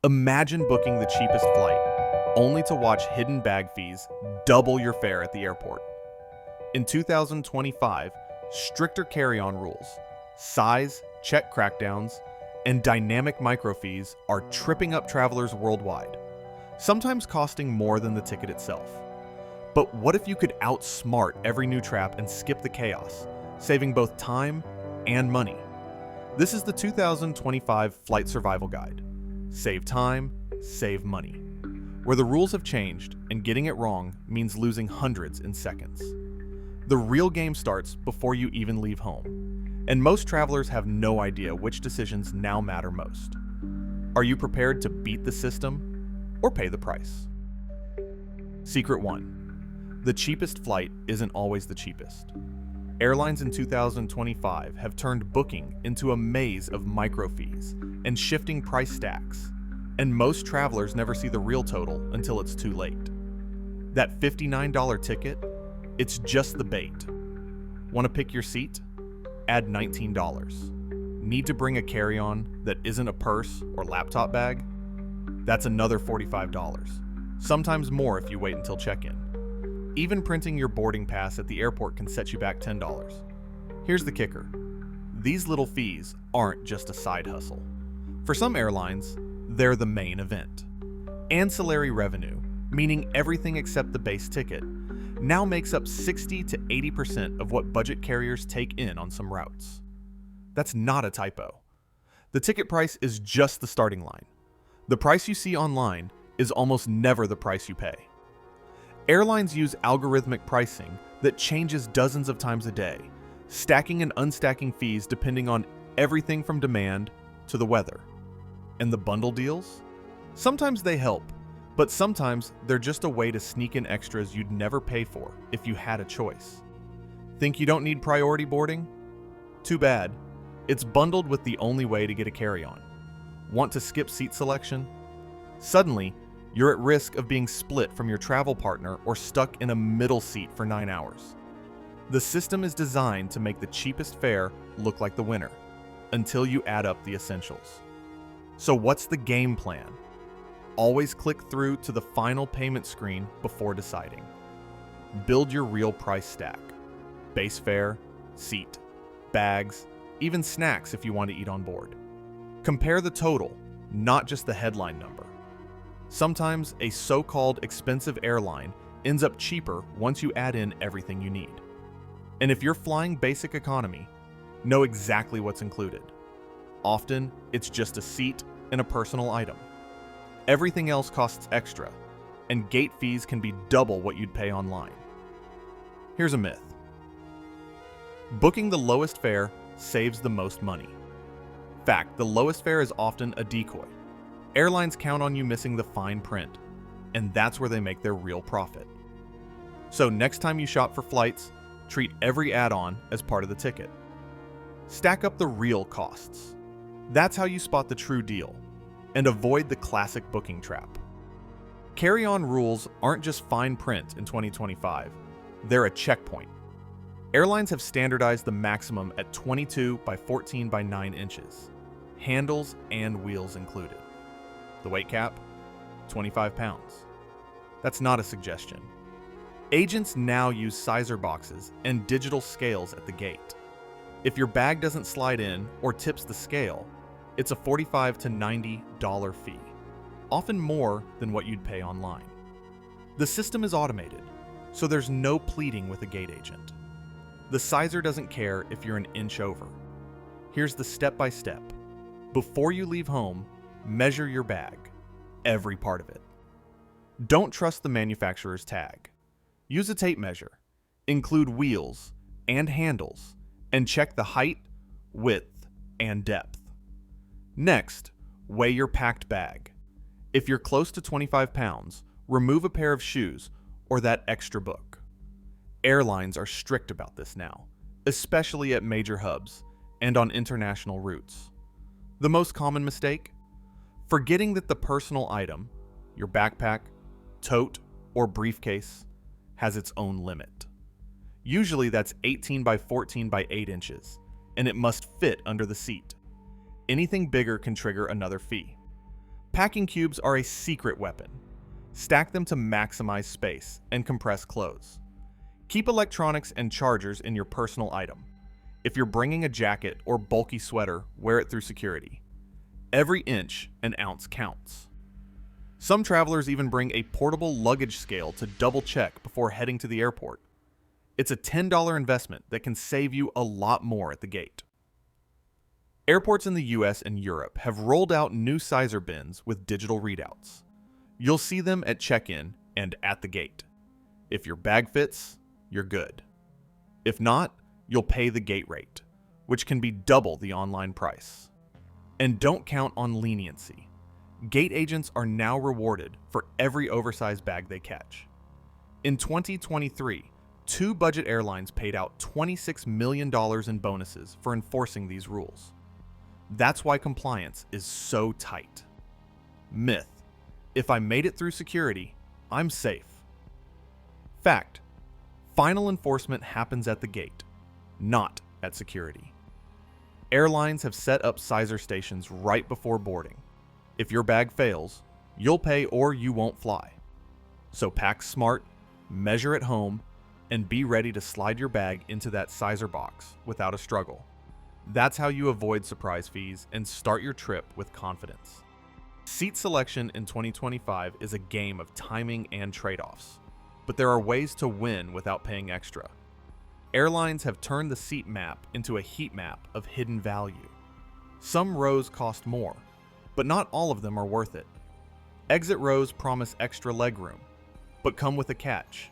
Imagine booking the cheapest flight, only to watch hidden bag fees double your fare at the airport. In 2025, stricter carry-on rules, size, check crackdowns, and dynamic microfees are tripping up travelers worldwide, sometimes costing more than the ticket itself. But what if you could outsmart every new trap and skip the chaos, saving both time and money? This is the 2025 Flight Survival Guide. Save time, save money. Where the rules have changed and getting it wrong means losing hundreds in seconds. The real game starts before you even leave home, and most travelers have no idea which decisions now matter most. Are you prepared to beat the system or pay the price? Secret 1. The cheapest flight isn't always the cheapest. Airlines in 2025 have turned booking into a maze of microfees and shifting price stacks, and most travelers never see the real total until it's too late. That $59 ticket, it's just the bait. Want to pick your seat? Add $19. Need to bring a carry-on that isn't a purse or laptop bag? That's another $45, sometimes more if you wait until check-in. Even printing your boarding pass at the airport can set you back $10. Here's the kicker. These little fees aren't just a side hustle. For some airlines, they're the main event. Ancillary revenue, meaning everything except the base ticket, now makes up 60 to 80% of what budget carriers take in on some routes. That's not a typo. The ticket price is just the starting line. The price you see online is almost never the price you pay. Airlines use algorithmic pricing that changes dozens of times a day, stacking and unstacking fees depending on everything from demand to the weather. And the bundle deals? Sometimes they help, but sometimes they're just a way to sneak in extras you'd never pay for if you had a choice. Think you don't need priority boarding? Too bad. It's bundled with the only way to get a carry-on. Want to skip seat selection? Suddenly, you're at risk of being split from your travel partner or stuck in a middle seat for 9 hours. The system is designed to make the cheapest fare look like the winner, until you add up the essentials. So what's the game plan? Always click through to the final payment screen before deciding. Build your real price stack. Base fare, seat, bags, even snacks if you want to eat on board. Compare the total, not just the headline number. Sometimes a so-called expensive airline ends up cheaper once you add in everything you need. And if you're flying basic economy, know exactly what's included. Often, it's just a seat and a personal item. Everything else costs extra, and gate fees can be double what you'd pay online. Here's a myth. Booking the lowest fare saves the most money. Fact, the lowest fare is often a decoy. Airlines count on you missing the fine print, and that's where they make their real profit. So next time you shop for flights, treat every add-on as part of the ticket. Stack up the real costs. That's how you spot the true deal, and avoid the classic booking trap. Carry-on rules aren't just fine print in 2025, they're a checkpoint. Airlines have standardized the maximum at 22 by 14 by 9 inches, handles and wheels included. The weight cap? 25 pounds. That's not a suggestion. Agents now use sizer boxes and digital scales at the gate. If your bag doesn't slide in or tips the scale, it's a $45 to $90 fee, often more than what you'd pay online. The system is automated, so there's no pleading with a gate agent. The sizer doesn't care if you're an inch over. Here's the step-by-step. Before you leave home, measure your bag, every part of it. Don't trust the manufacturer's tag. Use a tape measure, include wheels and handles, and check the height, width, and depth. Next, weigh your packed bag. If you're close to 25 pounds, remove a pair of shoes or that extra book. Airlines are strict about this now, especially at major hubs and on international routes. The most common mistake? Forgetting that the personal item, your backpack, tote, or briefcase, has its own limit. Usually that's 18 by 14 by 8 inches, and it must fit under the seat. Anything bigger can trigger another fee. Packing cubes are a secret weapon. Stack them to maximize space and compress clothes. Keep electronics and chargers in your personal item. If you're bringing a jacket or bulky sweater, wear it through security. Every inch and ounce counts. Some travelers even bring a portable luggage scale to double check before heading to the airport. It's a $10 investment that can save you a lot more at the gate. Airports in the US and Europe have rolled out new sizer bins with digital readouts. You'll see them at check-in and at the gate. If your bag fits, you're good. If not, you'll pay the gate rate, which can be double the online price. And don't count on leniency. Gate agents are now rewarded for every oversized bag they catch. In 2023, 2 budget airlines paid out $26 million in bonuses for enforcing these rules. That's why compliance is so tight. Myth: if I made it through security, I'm safe. Fact: final enforcement happens at the gate, not at security. Airlines have set up sizer stations right before boarding. If your bag fails, you'll pay or you won't fly. So pack smart, measure at home, and be ready to slide your bag into that sizer box without a struggle. That's how you avoid surprise fees and start your trip with confidence. Seat selection in 2025 is a game of timing and trade-offs, but there are ways to win without paying extra. Airlines have turned the seat map into a heat map of hidden value. Some rows cost more, but not all of them are worth it. Exit rows promise extra legroom, but come with a catch: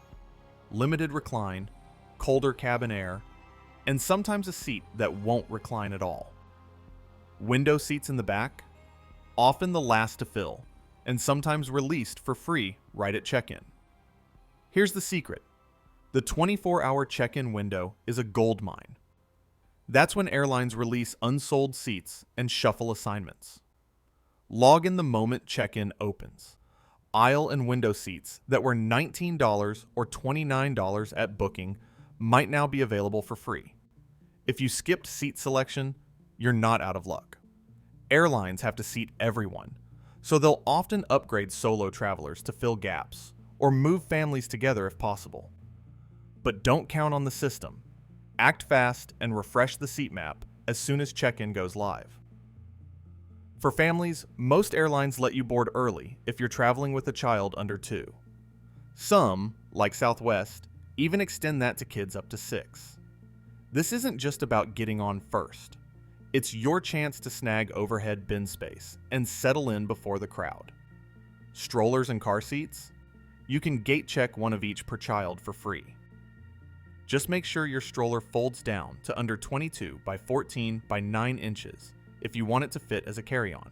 limited recline, colder cabin air, and sometimes a seat that won't recline at all. Window seats in the back, often the last to fill, and sometimes released for free right at check-in. Here's the secret: the 24-hour check-in window is a gold mine. That's when airlines release unsold seats and shuffle assignments. Log in the moment check-in opens. Aisle and window seats that were $19 or $29 at booking might now be available for free. If you skipped seat selection, you're not out of luck. Airlines have to seat everyone, so they'll often upgrade solo travelers to fill gaps or move families together if possible. But don't count on the system. Act fast and refresh the seat map as soon as check-in goes live. For families, most airlines let you board early if you're traveling with a child under 2. Some, like Southwest, even extend that to kids up to 6. This isn't just about getting on first. It's your chance to snag overhead bin space and settle in before the crowd. Strollers and car seats? You can gate check one of each per child for free. Just make sure your stroller folds down to under 22 by 14 by 9 inches if you want it to fit as a carry-on.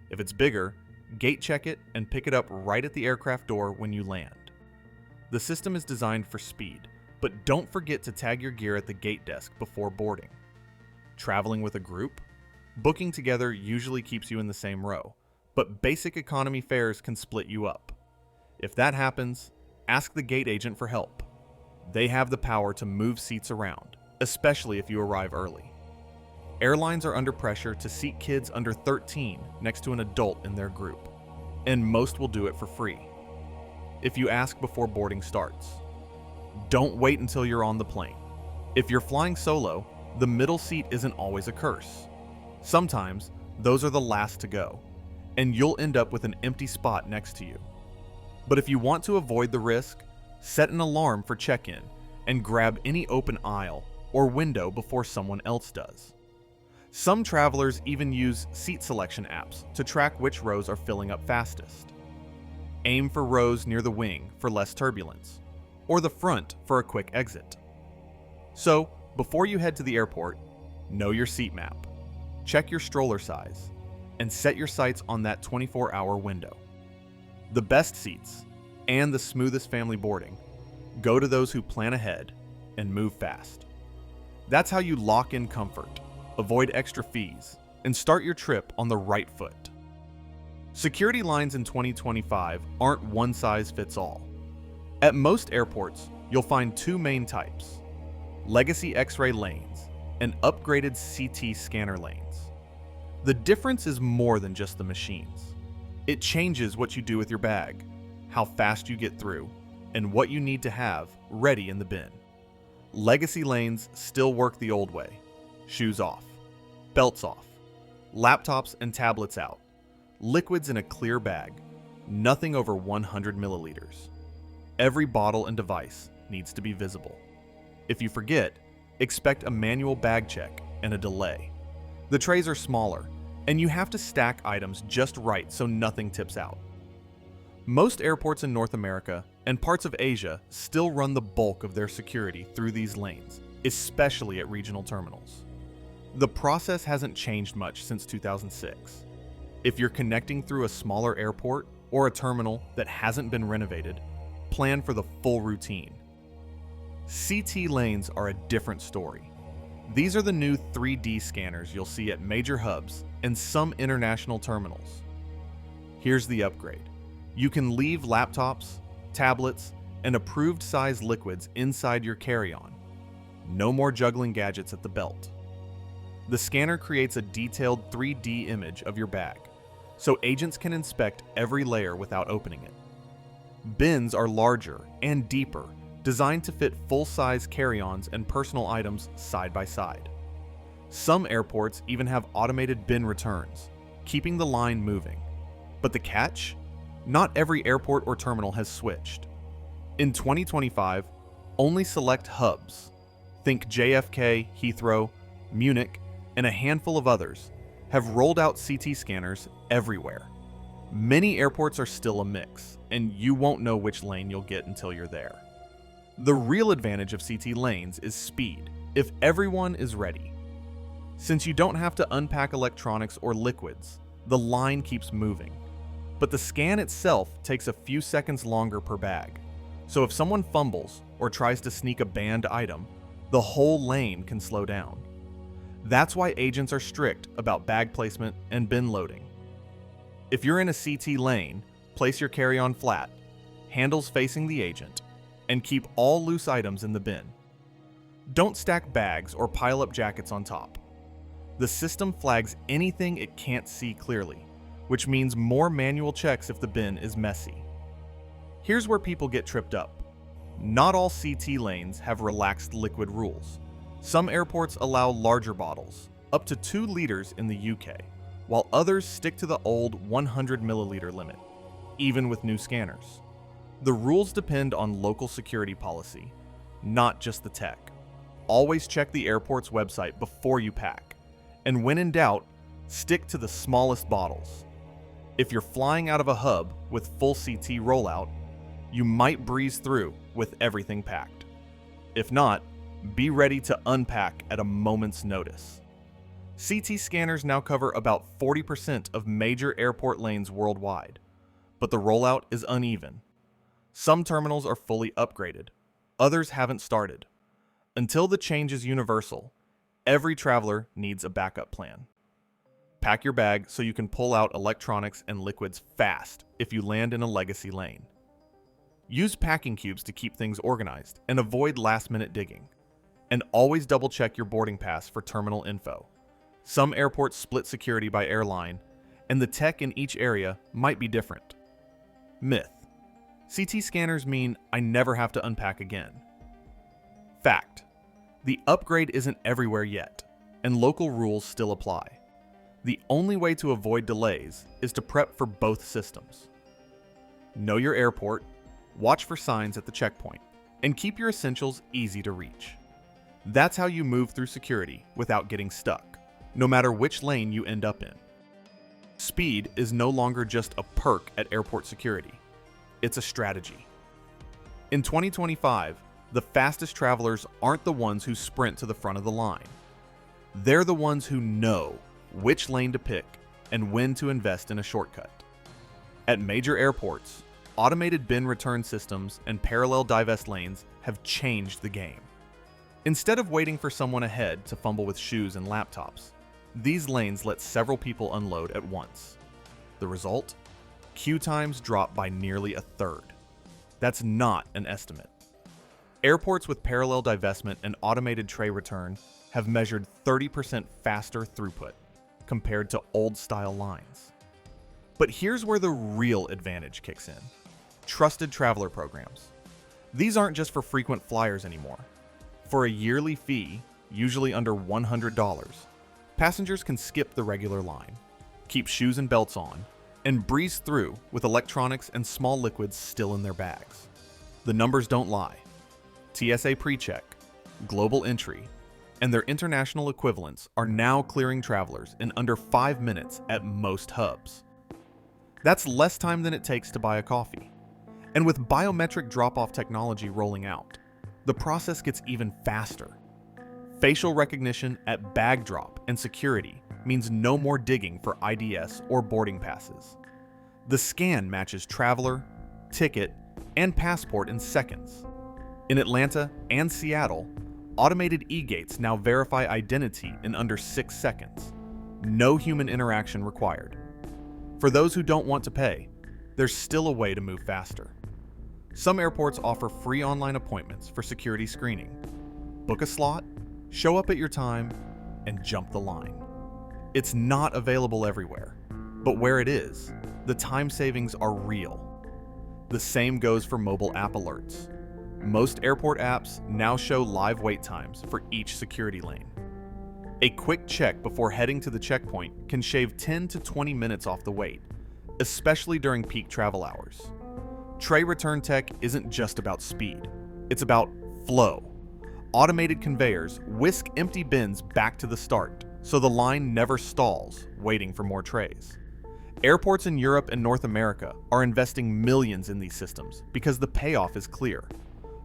If it's bigger, gate check it and pick it up right at the aircraft door when you land. The system is designed for speed, but don't forget to tag your gear at the gate desk before boarding. Traveling with a group? Booking together usually keeps you in the same row, but basic economy fares can split you up. If that happens, ask the gate agent for help. They have the power to move seats around, especially if you arrive early. Airlines are under pressure to seat kids under 13 next to an adult in their group, and most will do it for free. If you ask before boarding starts, don't wait until you're on the plane. If you're flying solo, the middle seat isn't always a curse. Sometimes, those are the last to go, and you'll end up with an empty spot next to you. But if you want to avoid the risk, set an alarm for check-in and grab any open aisle or window before someone else does. Some travelers even use seat selection apps to track which rows are filling up fastest. Aim for rows near the wing for less turbulence, or the front for a quick exit. So, before you head to the airport, know your seat map, check your stroller size, and set your sights on that 24-hour window. The best seats, and the smoothest family boarding, go to those who plan ahead and move fast. That's how you lock in comfort, avoid extra fees, and start your trip on the right foot. Security lines in 2025 aren't one size fits all. At most airports, you'll find 2 main types: legacy X-ray lanes and upgraded CT scanner lanes. The difference is more than just the machines. It changes what you do with your bag, how fast you get through, and what you need to have ready in the bin. Legacy lanes still work the old way. Shoes off, belts off, laptops and tablets out, liquids in a clear bag, nothing over 100 milliliters. Every bottle and device needs to be visible. If you forget, expect a manual bag check and a delay. The trays are smaller, and you have to stack items just right so nothing tips out. Most airports in North America and parts of Asia still run the bulk of their security through these lanes, especially at regional terminals. The process hasn't changed much since 2006. If you're connecting through a smaller airport or a terminal that hasn't been renovated, plan for the full routine. CT lanes are a different story. These are the new 3D scanners you'll see at major hubs and some international terminals. Here's the upgrade. You can leave laptops, tablets, and approved size liquids inside your carry-on. No more juggling gadgets at the belt. The scanner creates a detailed 3D image of your bag, so agents can inspect every layer without opening it. Bins are larger and deeper, designed to fit full-size carry-ons and personal items side by side. Some airports even have automated bin returns, keeping the line moving. But the catch? Not every airport or terminal has switched. In 2025, only select hubs, think JFK, Heathrow, Munich, and a handful of others, have rolled out CT scanners everywhere. Many airports are still a mix, and you won't know which lane you'll get until you're there. The real advantage of CT lanes is speed, if everyone is ready. Since you don't have to unpack electronics or liquids, the line keeps moving. But the scan itself takes a few seconds longer per bag. So if someone fumbles or tries to sneak a banned item, the whole lane can slow down. That's why agents are strict about bag placement and bin loading. If you're in a CT lane, place your carry-on flat, handles facing the agent, and keep all loose items in the bin. Don't stack bags or pile up jackets on top. The system flags anything it can't see clearly, which means more manual checks if the bin is messy. Here's where people get tripped up. Not all CT lanes have relaxed liquid rules. Some airports allow larger bottles, up to 2 liters in the UK, while others stick to the old 100 milliliter limit, even with new scanners. The rules depend on local security policy, not just the tech. Always check the airport's website before you pack, and when in doubt, stick to the smallest bottles. If you're flying out of a hub with full CT rollout, you might breeze through with everything packed. If not, be ready to unpack at a moment's notice. CT scanners now cover about 40% of major airport lanes worldwide, but the rollout is uneven. Some terminals are fully upgraded, others haven't started. Until the change is universal, every traveler needs a backup plan. Pack your bag so you can pull out electronics and liquids fast if you land in a legacy lane. Use packing cubes to keep things organized and avoid last-minute digging. And always double-check your boarding pass for terminal info. Some airports split security by airline, and the tech in each area might be different. Myth: CT scanners mean I never have to unpack again. Fact: the upgrade isn't everywhere yet, and local rules still apply. The only way to avoid delays is to prep for both systems. Know your airport, watch for signs at the checkpoint, and keep your essentials easy to reach. That's how you move through security without getting stuck, no matter which lane you end up in. Speed is no longer just a perk at airport security. It's a strategy. In 2025, the fastest travelers aren't the ones who sprint to the front of the line. They're the ones who know which lane to pick and when to invest in a shortcut. At major airports, automated bin return systems and parallel divest lanes have changed the game. Instead of waiting for someone ahead to fumble with shoes and laptops, these lanes let several people unload at once. The result? Queue times drop by nearly a third. That's not an estimate. Airports with parallel divestment and automated tray return have measured 30% faster throughput compared to old-style lines. But here's where the real advantage kicks in. Trusted traveler programs. These aren't just for frequent flyers anymore. For a yearly fee, usually under $100, passengers can skip the regular line, keep shoes and belts on, and breeze through with electronics and small liquids still in their bags. The numbers don't lie. TSA PreCheck, Global Entry, and their international equivalents are now clearing travelers in under 5 minutes at most hubs. That's less time than it takes to buy a coffee. And with biometric drop-off technology rolling out, the process gets even faster. Facial recognition at bag drop and security means no more digging for IDs or boarding passes. The scan matches traveler, ticket, and passport in seconds. In Atlanta and Seattle, automated e-gates now verify identity in under 6 seconds. No human interaction required. For those who don't want to pay, there's still a way to move faster. Some airports offer free online appointments for security screening. Book a slot, show up at your time, and jump the line. It's not available everywhere, but where it is, the time savings are real. The same goes for mobile app alerts. Most airport apps now show live wait times for each security lane. A quick check before heading to the checkpoint can shave 10 to 20 minutes off the wait, especially during peak travel hours. Tray return tech isn't just about speed, it's about flow. Automated conveyors whisk empty bins back to the start, so the line never stalls, waiting for more trays. Airports in Europe and North America are investing millions in these systems because the payoff is clear.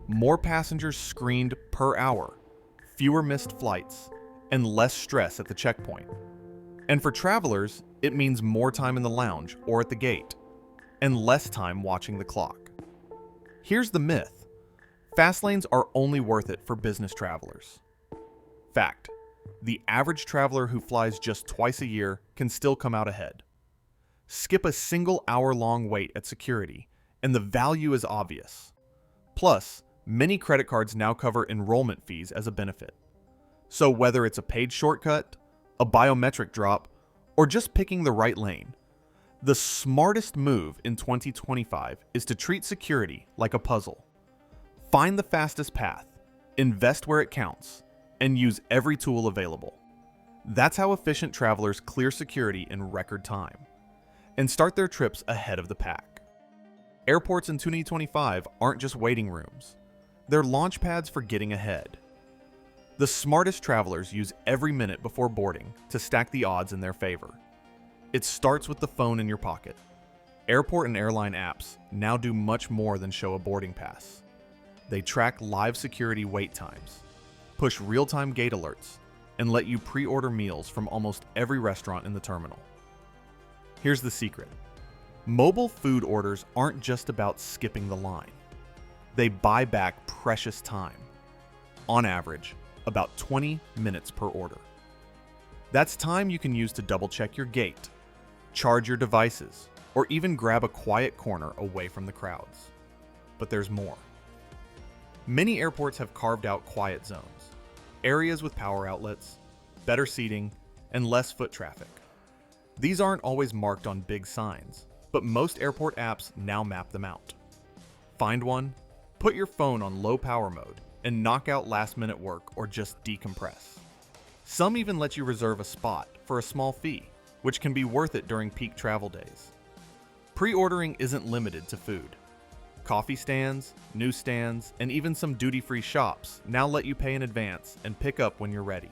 More passengers screened per hour, fewer missed flights, and less stress at the checkpoint. And for travelers, it means more time in the lounge or at the gate, and less time watching the clock. Here's the myth. Fast lanes are only worth it for business travelers. Fact: the average traveler who flies just twice a year can still come out ahead. Skip a single hour-long wait at security, and the value is obvious. Plus, many credit cards now cover enrollment fees as a benefit. So whether it's a paid shortcut, a biometric drop, or just picking the right lane, the smartest move in 2025 is to treat security like a puzzle. Find the fastest path, invest where it counts, and use every tool available. That's how efficient travelers clear security in record time and start their trips ahead of the pack. Airports in 2025 aren't just waiting rooms. They're launch pads for getting ahead. The smartest travelers use every minute before boarding to stack the odds in their favor. It starts with the phone in your pocket. Airport and airline apps now do much more than show a boarding pass. They track live security wait times, push real-time gate alerts, and let you pre-order meals from almost every restaurant in the terminal. Here's the secret. Mobile food orders aren't just about skipping the line. They buy back precious time. On average, about 20 minutes per order. That's time you can use to double-check your gate, charge your devices, or even grab a quiet corner away from the crowds. But there's more. Many airports have carved out quiet zones, areas with power outlets, better seating, and less foot traffic. These aren't always marked on big signs, but most airport apps now map them out. Find one, put your phone on low power mode, and knock out last-minute work or just decompress. Some even let you reserve a spot for a small fee, which can be worth it during peak travel days. Pre-ordering isn't limited to food. Coffee stands, newsstands, and even some duty-free shops now let you pay in advance and pick up when you're ready.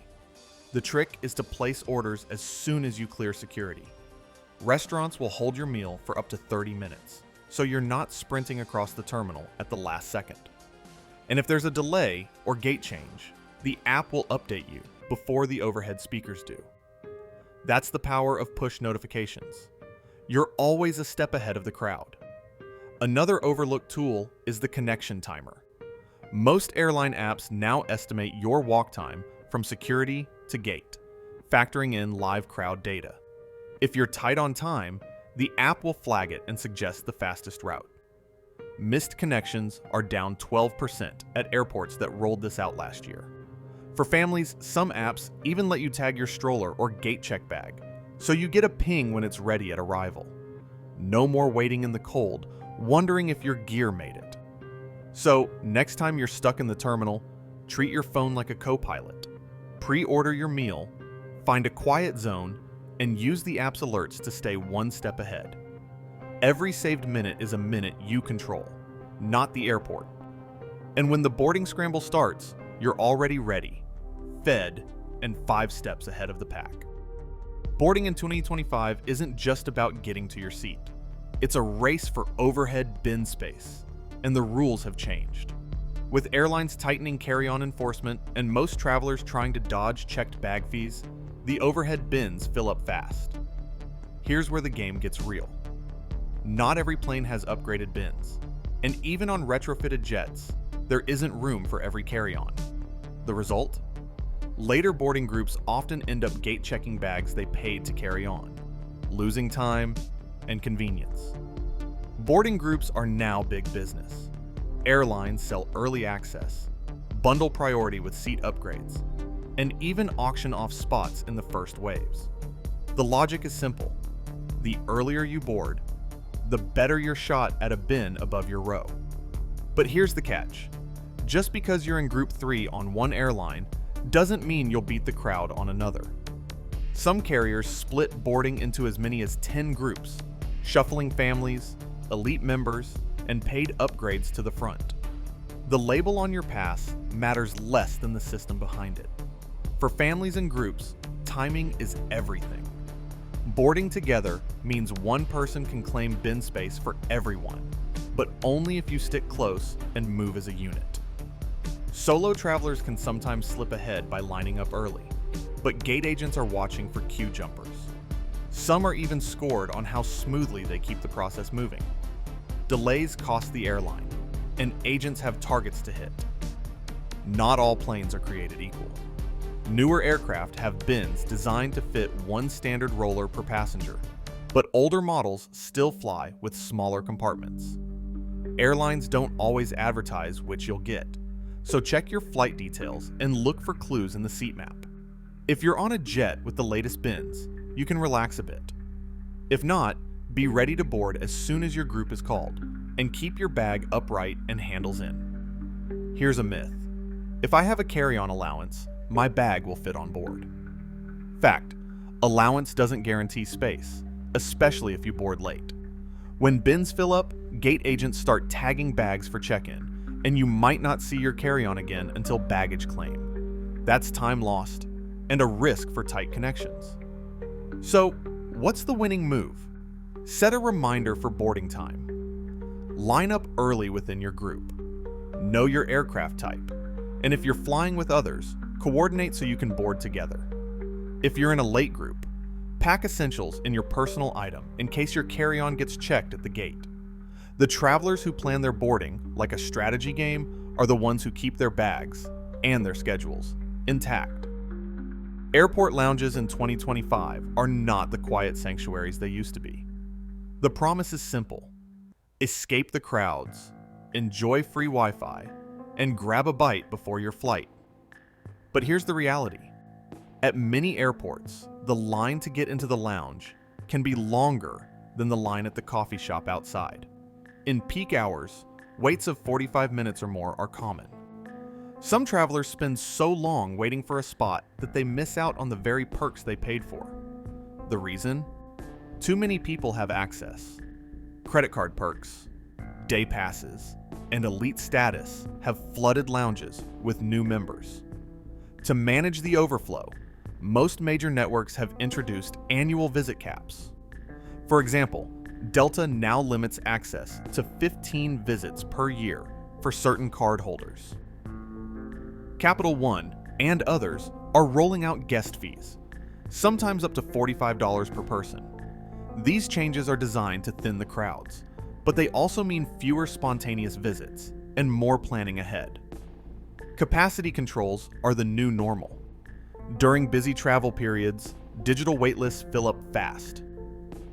The trick is to place orders as soon as you clear security. Restaurants will hold your meal for up to 30 minutes, so you're not sprinting across the terminal at the last second. And if there's a delay or gate change, the app will update you before the overhead speakers do. That's the power of push notifications. You're always a step ahead of the crowd. Another overlooked tool is the connection timer. Most airline apps now estimate your walk time from security to gate, factoring in live crowd data. If you're tight on time, the app will flag it and suggest the fastest route. Missed connections are down 12% at airports that rolled this out last year. For families, some apps even let you tag your stroller or gate check bag, so you get a ping when it's ready at arrival. No more waiting in the cold, wondering if your gear made it. So, next time you're stuck in the terminal, treat your phone like a co-pilot. Pre-order your meal, find a quiet zone, and use the app's alerts to stay one step ahead. Every saved minute is a minute you control, not the airport. And when the boarding scramble starts, you're already ready, fed, and 5 steps ahead of the pack. Boarding in 2025 isn't just about getting to your seat. It's a race for overhead bin space, and the rules have changed. With airlines tightening carry-on enforcement and most travelers trying to dodge checked bag fees, the overhead bins fill up fast. Here's where the game gets real. Not every plane has upgraded bins, and even on retrofitted jets, there isn't room for every carry-on. The result? Later boarding groups often end up gate-checking bags they paid to carry on, losing time and convenience. Boarding groups are now big business. Airlines sell early access, bundle priority with seat upgrades, and even auction off spots in the first waves. The logic is simple. The earlier you board, the better your shot at a bin above your row. But here's the catch. Just because you're in Group 3 on one airline doesn't mean you'll beat the crowd on another. Some carriers split boarding into as many as 10 groups, shuffling families, elite members, and paid upgrades to the front. The label on your pass matters less than the system behind it. For families and groups, timing is everything. Boarding together means one person can claim bin space for everyone, but only if you stick close and move as a unit. Solo travelers can sometimes slip ahead by lining up early, but gate agents are watching for queue jumpers. Some are even scored on how smoothly they keep the process moving. Delays cost the airline, and agents have targets to hit. Not all planes are created equal. Newer aircraft have bins designed to fit one standard roller per passenger, but older models still fly with smaller compartments. Airlines don't always advertise which you'll get, so check your flight details and look for clues in the seat map. If you're on a jet with the latest bins, you can relax a bit. If not, be ready to board as soon as your group is called, and keep your bag upright and handles in. Here's a myth. If I have a carry-on allowance, my bag will fit on board. Fact, allowance doesn't guarantee space, especially if you board late. When bins fill up, gate agents start tagging bags for check-in, and you might not see your carry-on again until baggage claim. That's time lost, and a risk for tight connections. So, what's the winning move? Set a reminder for boarding time. Line up early within your group. Know your aircraft type, and if you're flying with others, coordinate so you can board together. If you're in a late group, pack essentials in your personal item in case your carry-on gets checked at the gate. The travelers who plan their boarding, like a strategy game, are the ones who keep their bags, and their schedules, intact. Airport lounges in 2025 are not the quiet sanctuaries they used to be. The promise is simple. Escape the crowds, enjoy free Wi-Fi, and grab a bite before your flight. But here's the reality. At many airports, the line to get into the lounge can be longer than the line at the coffee shop outside. In peak hours, waits of 45 minutes or more are common. Some travelers spend so long waiting for a spot that they miss out on the very perks they paid for. The reason? Too many people have access. Credit card perks, day passes, and elite status have flooded lounges with new members. To manage the overflow, most major networks have introduced annual visit caps. For example, Delta now limits access to 15 visits per year for certain card holders. Capital One and others are rolling out guest fees, sometimes up to $45 per person. These changes are designed to thin the crowds, but they also mean fewer spontaneous visits and more planning ahead. Capacity controls are the new normal. During busy travel periods, digital waitlists fill up fast.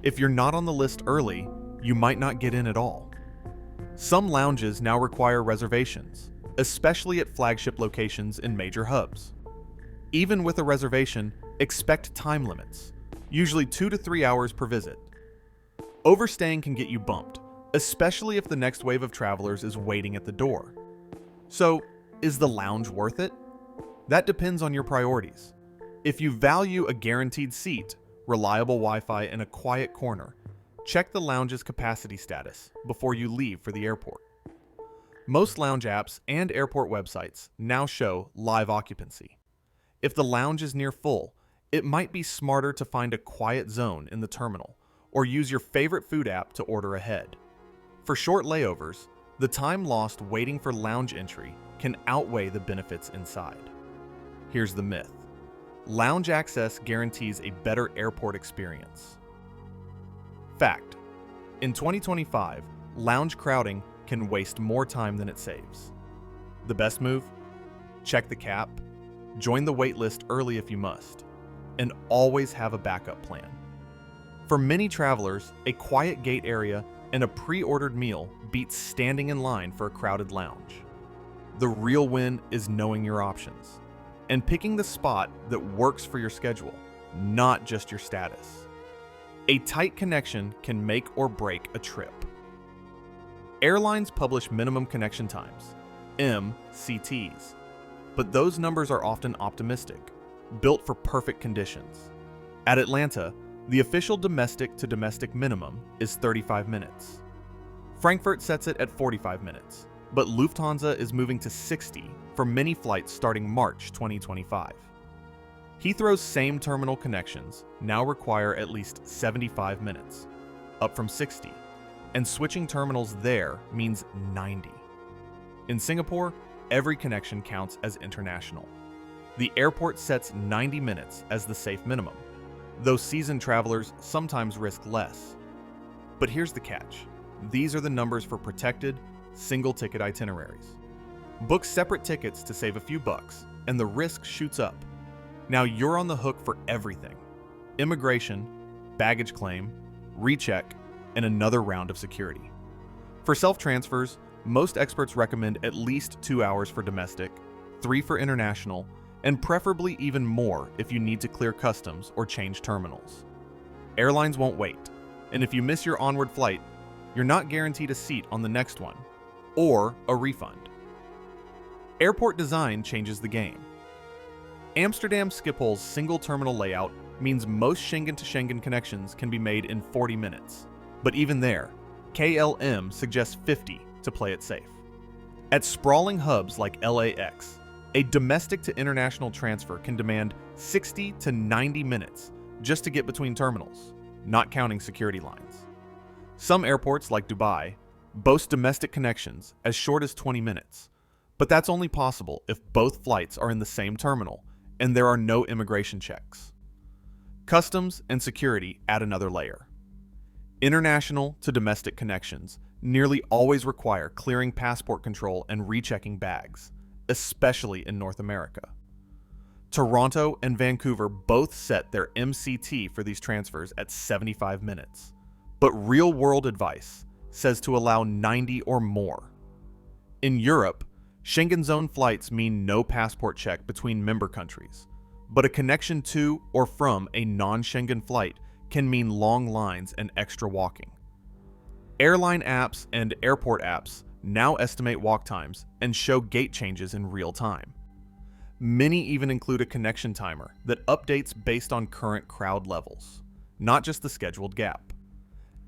If you're not on the list early, you might not get in at all. Some lounges now require reservations, especially at flagship locations in major hubs. Even with a reservation, expect time limits, usually 2 to 3 hours per visit. Overstaying can get you bumped, especially if the next wave of travelers is waiting at the door. So, is the lounge worth it? That depends on your priorities. If you value a guaranteed seat, reliable Wi-Fi, and a quiet corner, check the lounge's capacity status before you leave for the airport. Most lounge apps and airport websites now show live occupancy. If the lounge is near full, it might be smarter to find a quiet zone in the terminal or use your favorite food app to order ahead. For short layovers, the time lost waiting for lounge entry can outweigh the benefits inside. Here's the myth. Lounge access guarantees a better airport experience. Fact: in 2025, lounge crowding can waste more time than it saves. The best move? Check the cap, join the waitlist early if you must, and always have a backup plan. For many travelers, a quiet gate area and a pre-ordered meal beats standing in line for a crowded lounge. The real win is knowing your options and picking the spot that works for your schedule, not just your status. A tight connection can make or break a trip. Airlines publish minimum connection times, MCTs, but those numbers are often optimistic, built for perfect conditions. At Atlanta, the official domestic-to-domestic minimum is 35 minutes. Frankfurt sets it at 45 minutes, but Lufthansa is moving to 60 for many flights starting March 2025. Heathrow's same terminal connections now require at least 75 minutes, up from 60, and switching terminals there means 90. In Singapore, every connection counts as international. The airport sets 90 minutes as the safe minimum, though seasoned travelers sometimes risk less. But here's the catch. These are the numbers for protected, single-ticket itineraries. Book separate tickets to save a few bucks, and the risk shoots up. Now you're on the hook for everything: immigration, baggage claim, recheck, and another round of security. For self-transfers, most experts recommend at least 2 hours for domestic, 3 for international, and preferably even more if you need to clear customs or change terminals. Airlines won't wait, and if you miss your onward flight, you're not guaranteed a seat on the next one, or a refund. Airport design changes the game. Amsterdam Schiphol's single terminal layout means most Schengen to Schengen connections can be made in 40 minutes. But even there, KLM suggests 50 to play it safe. At sprawling hubs like LAX, a domestic to international transfer can demand 60 to 90 minutes just to get between terminals, not counting security lines. Some airports, like Dubai, boast domestic connections as short as 20 minutes, but that's only possible if both flights are in the same terminal and there are no immigration checks. Customs and security add another layer. International to domestic connections nearly always require clearing passport control and rechecking bags, especially in North America. Toronto and Vancouver both set their MCT for these transfers at 75 minutes, but real-world advice says to allow 90 or more. In Europe, Schengen zone flights mean no passport check between member countries, but a connection to or from a non-Schengen flight can mean long lines and extra walking. Airline apps and airport apps now estimate walk times and show gate changes in real time. Many even include a connection timer that updates based on current crowd levels, not just the scheduled gap.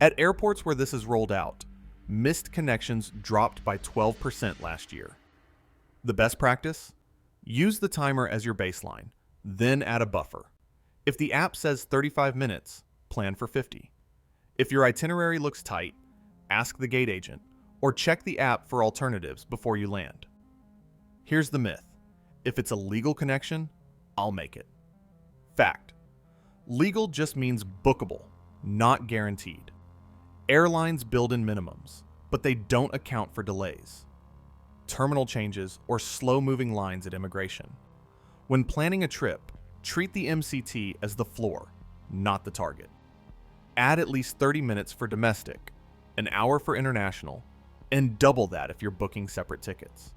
At airports where this is rolled out, missed connections dropped by 12% last year. The best practice? Use the timer as your baseline, then add a buffer. If the app says 35 minutes, plan for 50. If your itinerary looks tight, ask the gate agent or check the app for alternatives before you land. Here's the myth. If it's a legal connection, I'll make it. Fact. Legal just means bookable, not guaranteed. Airlines build in minimums, but they don't account for delays, terminal changes, or slow-moving lines at immigration. When planning a trip, treat the MCT as the floor, not the target. Add at least 30 minutes for domestic, an hour for international, and double that if you're booking separate tickets.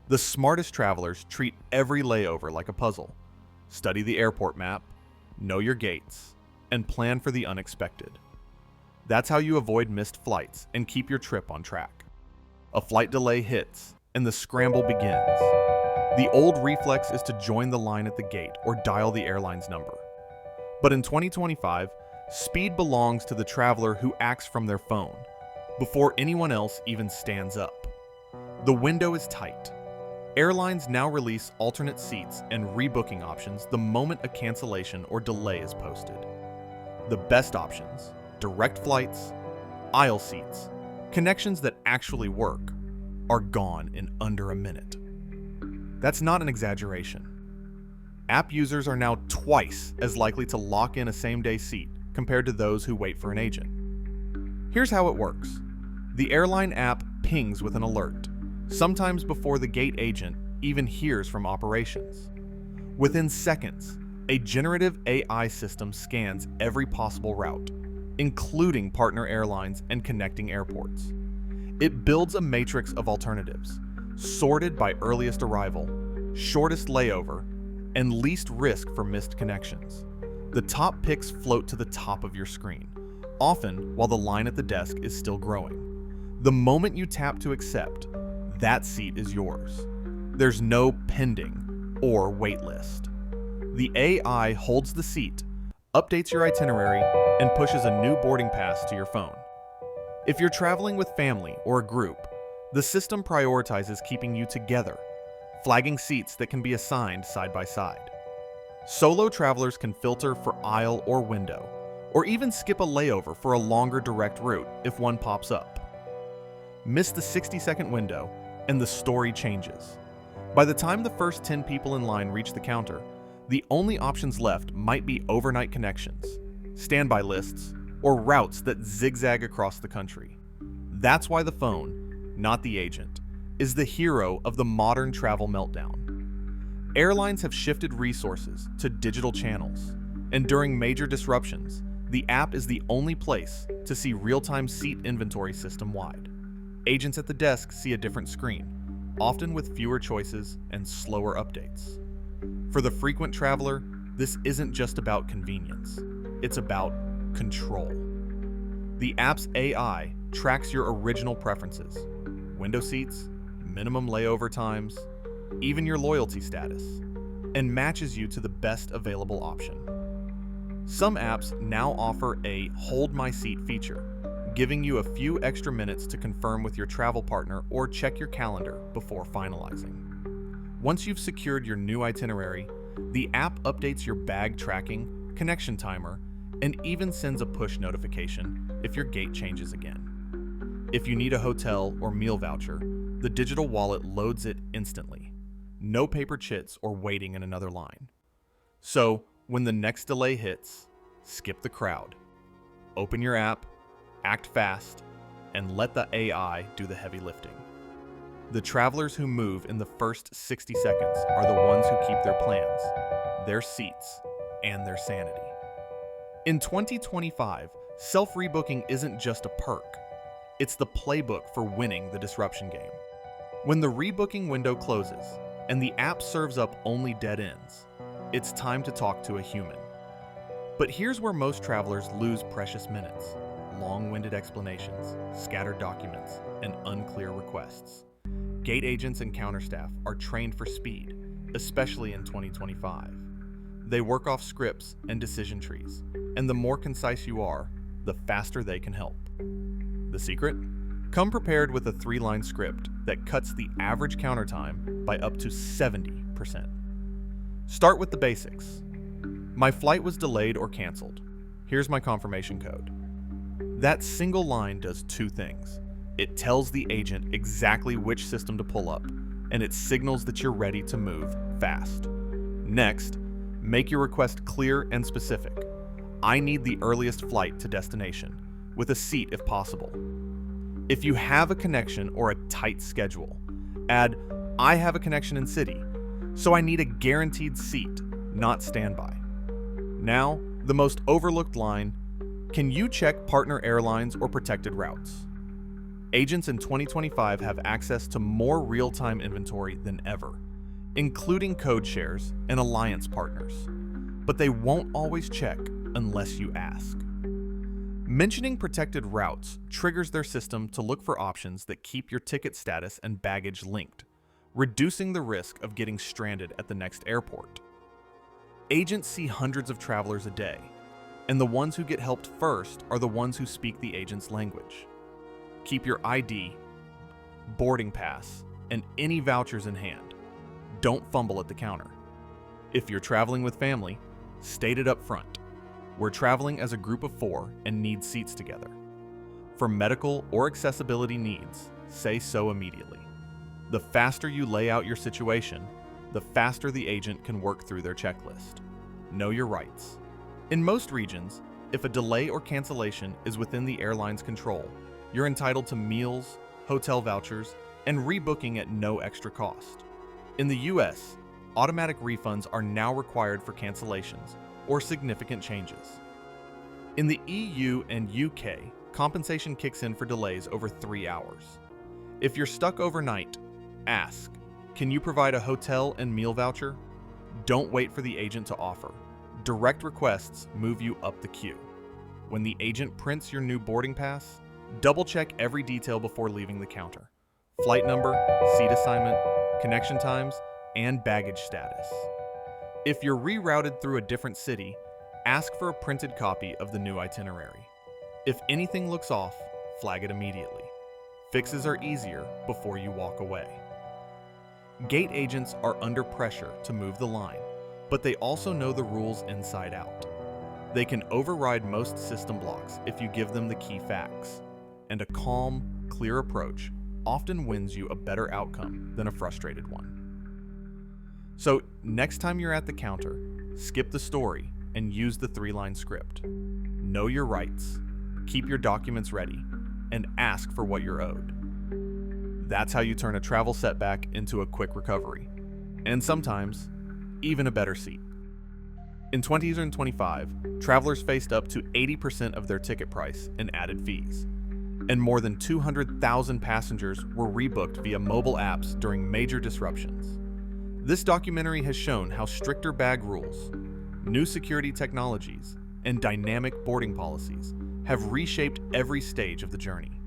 The smartest travelers treat every layover like a puzzle. Study the airport map, know your gates, and plan for the unexpected. That's how you avoid missed flights and keep your trip on track. A flight delay hits, and the scramble begins. The old reflex is to join the line at the gate or dial the airline's number. But in 2025, speed belongs to the traveler who acts from their phone, before anyone else even stands up. The window is tight. Airlines now release alternate seats and rebooking options the moment a cancellation or delay is posted. The best options: direct flights, aisle seats, connections that actually work, are gone in under a minute. That's not an exaggeration. App users are now twice as likely to lock in a same-day seat compared to those who wait for an agent. Here's how it works. The airline app pings with an alert, sometimes before the gate agent even hears from operations. Within seconds, a generative AI system scans every possible route, including partner airlines and connecting airports. It builds a matrix of alternatives, sorted by earliest arrival, shortest layover, and least risk for missed connections. The top picks float to the top of your screen, often while the line at the desk is still growing. The moment you tap to accept, that seat is yours. There's no pending or wait list. The AI holds the seat, updates your itinerary, and pushes a new boarding pass to your phone. If you're traveling with family or a group, the system prioritizes keeping you together, flagging seats that can be assigned side by side. Solo travelers can filter for aisle or window, or even skip a layover for a longer direct route if one pops up. Miss the 60-second window, and the story changes. By the time the first 10 people in line reach the counter, the only options left might be overnight connections, standby lists, or routes that zigzag across the country. That's why the phone, not the agent, is the hero of the modern travel meltdown. Airlines have shifted resources to digital channels, and during major disruptions, the app is the only place to see real-time seat inventory system-wide. Agents at the desk see a different screen, often with fewer choices and slower updates. For the frequent traveler, this isn't just about convenience. It's about control. The app's AI tracks your original preferences, window seats, minimum layover times, even your loyalty status, and matches you to the best available option. Some apps now offer a Hold My Seat feature, giving you a few extra minutes to confirm with your travel partner or check your calendar before finalizing. Once you've secured your new itinerary, the app updates your bag tracking, connection timer, and even sends a push notification if your gate changes again. If you need a hotel or meal voucher, the digital wallet loads it instantly. No paper chits or waiting in another line. So, when the next delay hits, skip the crowd. Open your app, act fast, and let the AI do the heavy lifting. The travelers who move in the first 60 seconds are the ones who keep their plans, their seats, and their sanity. In 2025, self-rebooking isn't just a perk. It's the playbook for winning the disruption game. When the rebooking window closes and the app serves up only dead ends, it's time to talk to a human. But here's where most travelers lose precious minutes: long-winded explanations, scattered documents, and unclear requests. Gate agents and counter staff are trained for speed, especially in 2025. They work off scripts and decision trees, and the more concise you are, the faster they can help. The secret? Come prepared with a 3-line script that cuts the average counter time by up to 70%. Start with the basics. My flight was delayed or canceled. Here's my confirmation code. That single line does 2 things. It tells the agent exactly which system to pull up, and it signals that you're ready to move fast. Next, make your request clear and specific. I need the earliest flight to destination, with a seat if possible. If you have a connection or a tight schedule, add, I have a connection in city, so I need a guaranteed seat, not standby. Now, the most overlooked line, can you check partner airlines or protected routes? Agents in 2025 have access to more real-time inventory than ever, including code shares and alliance partners. But they won't always check unless you ask. Mentioning protected routes triggers their system to look for options that keep your ticket status and baggage linked, reducing the risk of getting stranded at the next airport. Agents see hundreds of travelers a day, and the ones who get helped first are the ones who speak the agent's language. Keep your ID, boarding pass, and any vouchers in hand. Don't fumble at the counter. If you're traveling with family, state it up front. We're traveling as a group of 4 and need seats together. For medical or accessibility needs, say so immediately. The faster you lay out your situation, the faster the agent can work through their checklist. Know your rights. In most regions, if a delay or cancellation is within the airline's control, you're entitled to meals, hotel vouchers, and rebooking at no extra cost. In the US, automatic refunds are now required for cancellations or significant changes. In the EU and UK, compensation kicks in for delays over 3 hours. If you're stuck overnight, ask, "Can you provide a hotel and meal voucher?" Don't wait for the agent to offer. Direct requests move you up the queue. When the agent prints your new boarding pass, double-check every detail before leaving the counter. Flight number, seat assignment, connection times, and baggage status. If you're rerouted through a different city, ask for a printed copy of the new itinerary. If anything looks off, flag it immediately. Fixes are easier before you walk away. Gate agents are under pressure to move the line, but they also know the rules inside out. They can override most system blocks if you give them the key facts, and a calm, clear approach often wins you a better outcome than a frustrated one. So next time you're at the counter, skip the story and use the 3-line script. Know your rights, keep your documents ready, and ask for what you're owed. That's how you turn a travel setback into a quick recovery, and sometimes even a better seat. In 2025, travelers faced up to 80% of their ticket price in added fees, and more than 200,000 passengers were rebooked via mobile apps during major disruptions. This documentary has shown how stricter bag rules, new security technologies, and dynamic boarding policies have reshaped every stage of the journey.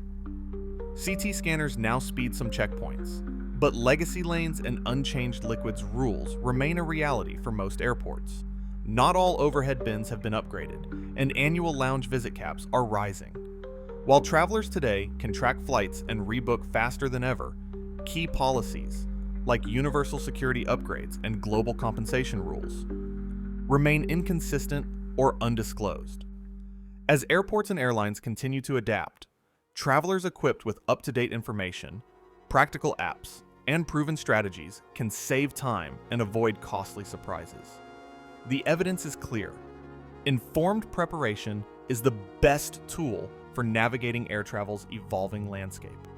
CT scanners now speed some checkpoints, but legacy lanes and unchanged liquids rules remain a reality for most airports. Not all overhead bins have been upgraded, and annual lounge visit caps are rising. While travelers today can track flights and rebook faster than ever, key policies, like universal security upgrades and global compensation rules, remain inconsistent or undisclosed. As airports and airlines continue to adapt, travelers equipped with up-to-date information, practical apps, and proven strategies can save time and avoid costly surprises. The evidence is clear. Informed preparation is the best tool for navigating air travel's evolving landscape.